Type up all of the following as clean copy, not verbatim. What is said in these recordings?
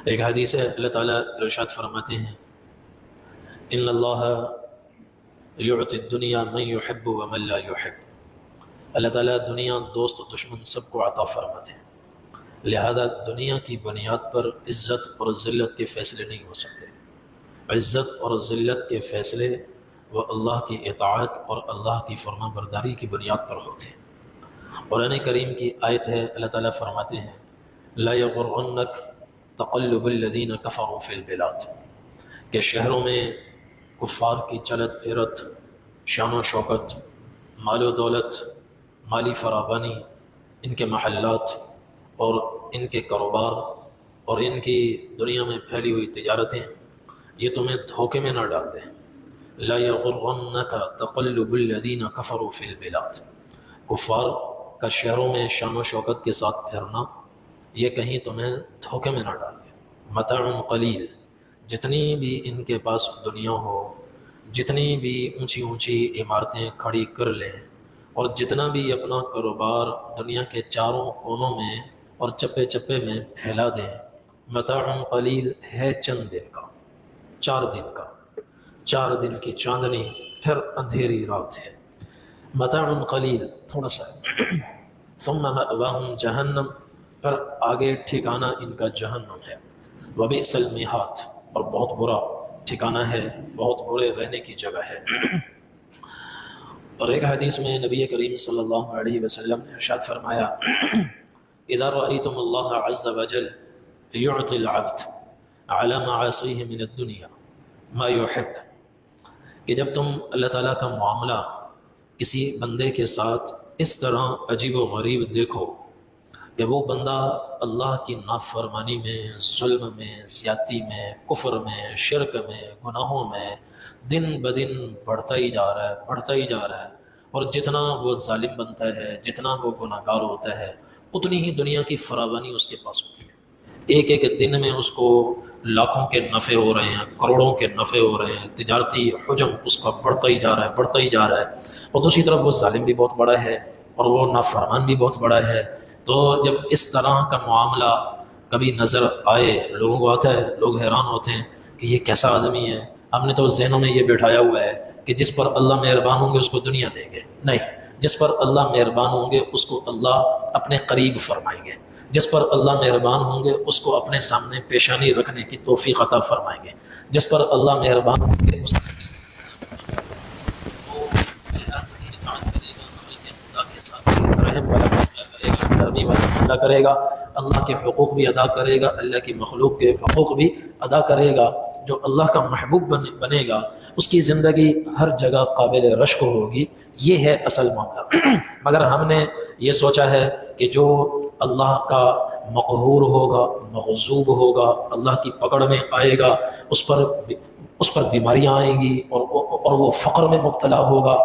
ایک حدیث ہے، اللہ تعالیٰ ارشاد فرماتے ہیں ان اللہ یعطی الدنیا من یحب ومن لا یحب۔ اللہ تعالیٰ دنیا، دوست و دشمن سب کو عطا فرماتے ہیں، لہذا دنیا کی بنیاد پر عزت اور ذلت کے فیصلے نہیں ہو سکتے۔ عزت اور ذلت کے فیصلے وہ اللہ کی اطاعت اور اللہ کی فرما برداری کی بنیاد پر ہوتے ہیں۔ قرآن کریم کی آیت ہے، اللہ تعالیٰ فرماتے ہیں لا یغرنک تقلب الذین کفروا فی البلاد، کہ شہروں میں کفار کی چلت پھرت، شان و شوکت، مال و دولت، مالی فراوانی، ان کے محلات اور ان کے کاروبار اور ان کی دنیا میں پھیلی ہوئی تجارتیں یہ تمہیں دھوکے میں نہ ڈال دیں۔ لا یغرنک تقلب الذین کفروا فی البلاد، کفار کا شہروں میں شان و شوکت کے ساتھ پھرنا یہ کہیں تمہیں دھوکے میں نہ ڈال دے۔ متاع قلیل، جتنی بھی ان کے پاس دنیا ہو، جتنی بھی اونچی اونچی عمارتیں کھڑی کر لیں اور جتنا بھی اپنا کاروبار دنیا کے چاروں کونوں میں اور چپے چپے میں پھیلا دیں، متاع قلیل ہے چند دن کا، 4 دن کا، 4 دن کی چاندنی پھر اندھیری رات ہے۔ متاع قلیل تھوڑا سا ہے۔ ثم مأواہم جہنم، پر آگے ٹھکانہ ان کا جہنم ہے۔ وبئس المہاد، اور بہت برا ٹھکانہ ہے، بہت برے رہنے کی جگہ ہے۔ اور ایک حدیث میں نبی کریم صلی اللہ علیہ وسلم نے ارشاد فرمایا اذا رأيتم اللہ عز وجل يعطي العبد على معاصيه من الدنيا ما يحب، کہ جب تم اللہ تعالیٰ کا معاملہ کسی بندے کے ساتھ اس طرح عجیب و غریب دیکھو کہ وہ بندہ اللہ کی نافرمانی میں، ظلم میں، زیادتی میں، کفر میں، شرک میں، گناہوں میں دن بدن بڑھتا ہی جا رہا ہے، بڑھتا ہی جا رہا ہے، اور جتنا وہ ظالم بنتا ہے، جتنا وہ گناہ گار ہوتا ہے، اتنی ہی دنیا کی فراوانی اس کے پاس ہوتی ہے۔ ایک ایک دن میں اس کو لاکھوں کے نفع ہو رہے ہیں، کروڑوں کے نفع ہو رہے ہیں، تجارتی حجم اس کا بڑھتا ہی جا رہا ہے، بڑھتا ہی جا رہا ہے، اور دوسری طرف وہ ظالم بھی بہت بڑا ہے اور وہ نافرمان بھی بہت بڑا ہے۔ تو جب اس طرح کا معاملہ کبھی نظر آئے، لوگوں کو آتا ہے، لوگ حیران ہوتے ہیں کہ یہ کیسا آدمی ہے۔ ہم نے تو ذہنوں میں یہ بٹھایا ہوا ہے کہ جس پر اللہ مہربان ہوں گے اس کو دنیا دیں گے، نہیں، جس پر اللہ مہربان ہوں گے اس کو اللہ اپنے قریب فرمائیں گے، جس پر اللہ مہربان ہوں گے اس کو اپنے سامنے پیشانی رکھنے کی توفیق عطا فرمائیں گے، جس پر اللہ مہربان ہوں گے اس ادا کرے گا، اللہ کے حقوق بھی ادا کرے گا، اللہ کی مخلوق کے حقوق بھی ادا کرے گا۔ جو اللہ کا محبوب بنے گا اس کی زندگی ہر جگہ قابل رشک ہوگی۔ یہ ہے اصل معاملہ۔ مگر ہم نے یہ سوچا ہے کہ جو اللہ کا مقہور ہوگا، مغضوب ہوگا، اللہ کی پکڑ میں آئے گا، اس پر بیماریاں آئیں گی اور وہ فقر میں مبتلا ہوگا،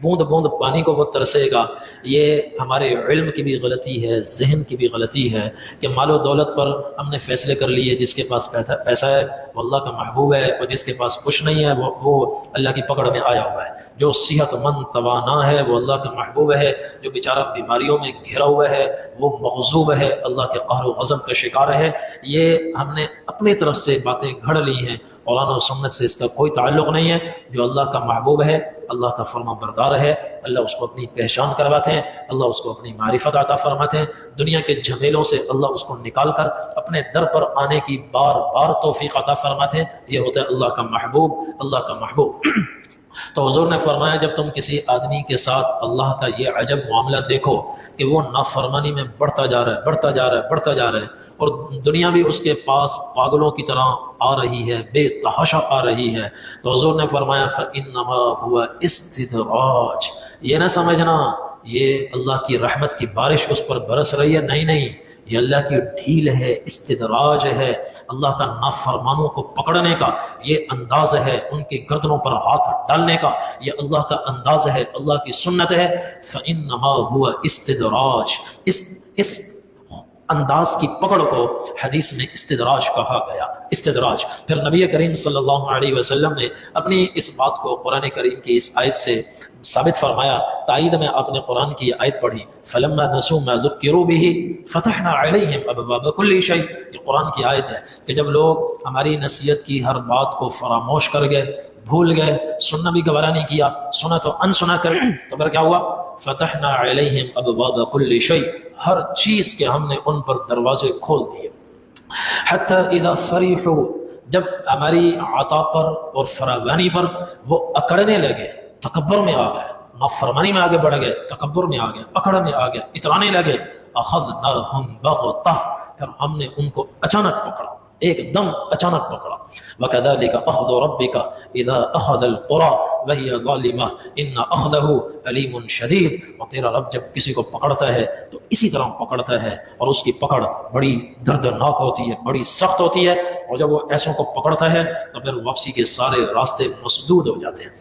بوند بوند پانی کو وہ ترسے گا۔ یہ ہمارے علم کی بھی غلطی ہے، ذہن کی بھی غلطی ہے کہ مال و دولت پر ہم نے فیصلے کر لیے، جس کے پاس پیسہ ہے وہ اللہ کا محبوب ہے، اور جس کے پاس کچھ نہیں ہے وہ اللہ کی پکڑ میں آیا ہوا ہے۔ جو صحت مند توانا ہے وہ اللہ کا محبوب ہے، جو بیچارہ بیماریوں میں گھرا ہوا ہے وہ مغضوب ہے، اللہ کے قہر و غضب کا شکار ہے۔ یہ ہم نے اپنی طرف سے باتیں گھڑ لی ہیں، قرآن و سنت سے اس کا کوئی تعلق نہیں ہے۔ جو اللہ کا محبوب ہے، اللہ کا فرما بردار ہے، اللہ اس کو اپنی پہچان کرواتے ہیں، اللہ اس کو اپنی معرفت عطا فرماتے ہیں، دنیا کے جھمیلوں سے اللہ اس کو نکال کر اپنے در پر آنے کی بار بار توفیق عطا فرماتے ہیں۔ یہ ہوتا ہے اللہ کا محبوب، اللہ کا محبوب۔ تو حضور نے فرمایا جب تم کسی آدمی کے ساتھ اللہ کا یہ عجب معاملہ دیکھو کہ وہ نافرمانی میں بڑھتا جا رہا ہے، بڑھتا جا رہا ہے، بڑھتا جا رہا ہے، اور دنیا بھی اس کے پاس پاگلوں کی طرح آ رہی ہے، بے تحاشا آ رہی ہے، تو حضور نے فرمایا فَإِنَّمَا هُوَ اسْتِدْرَاجٌ، یہ نہ سمجھنا یہ اللہ کی رحمت کی بارش اس پر برس رہی ہے، نہیں نہیں، یہ اللہ کی ڈھیل ہے، استدراج ہے، اللہ کا نافرمانوں کو پکڑنے کا یہ انداز ہے، ان کی گردنوں پر ہاتھ ڈالنے کا یہ اللہ کا انداز ہے، اللہ کی سنت ہے۔ فَإِنَّمَا هُوَ اسْتِدْرَاجٌ، اس انداز کی پکڑ کو حدیث میں استدراج کہا گیا. استدراج. پھر نبی کریم صلی اللہ علیہ وسلم نے اپنی اس بات کو قرآن کریم کی اس آیت سے ثابت فرمایا. تائید میں آپ نے قرآن کی آیت پڑھی فلما نسوا ما ذکروا به فتحنا علیہم ابواب کل شیء. یہ قرآن کی آیت ہے کہ جب لوگ ہماری نصیحت کی ہر بات کو فراموش کر گئے، بھول گئے، سننا بھی گوارا نہیں کیا، سنا تو انسنا کر، تو پھر کیا ہوا؟ فتحنا علیہم ابواب کل شیء، ہر چیز کے ہم نے ان پر دروازے کھول دیے. حتی اذا فرحوا، جب ہماری عطا پر اور فراوانی پر وہ اکڑنے لگے، تکبر میں آ گئے، نافرمانی میں آگے بڑھ گئے، تکبر میں آ گئے، اکڑ میں آ گئے، اترانے لگے، اخذناہم بغتہ، پھر ہم نے ان کو اچانک پکڑا، ایک دم اچانک پکڑا. وَكَذَلِكَ أَخْذُ رَبِّكَ إِذَا أَخَذَ الْقُرَىٰ وَهِيَ ظَالِمَةٌ إِنَّ أَخْذَهُ أَلِيمٌ شَدِيدٌ. اور تیرا رب جب کسی کو پکڑتا ہے تو اسی طرح پکڑتا ہے، اور اس کی پکڑ بڑی دردناک ہوتی ہے، بڑی سخت ہوتی ہے، اور جب وہ ایسوں کو پکڑتا ہے تو پھر واپسی کے سارے راستے مسدود ہو جاتے ہیں.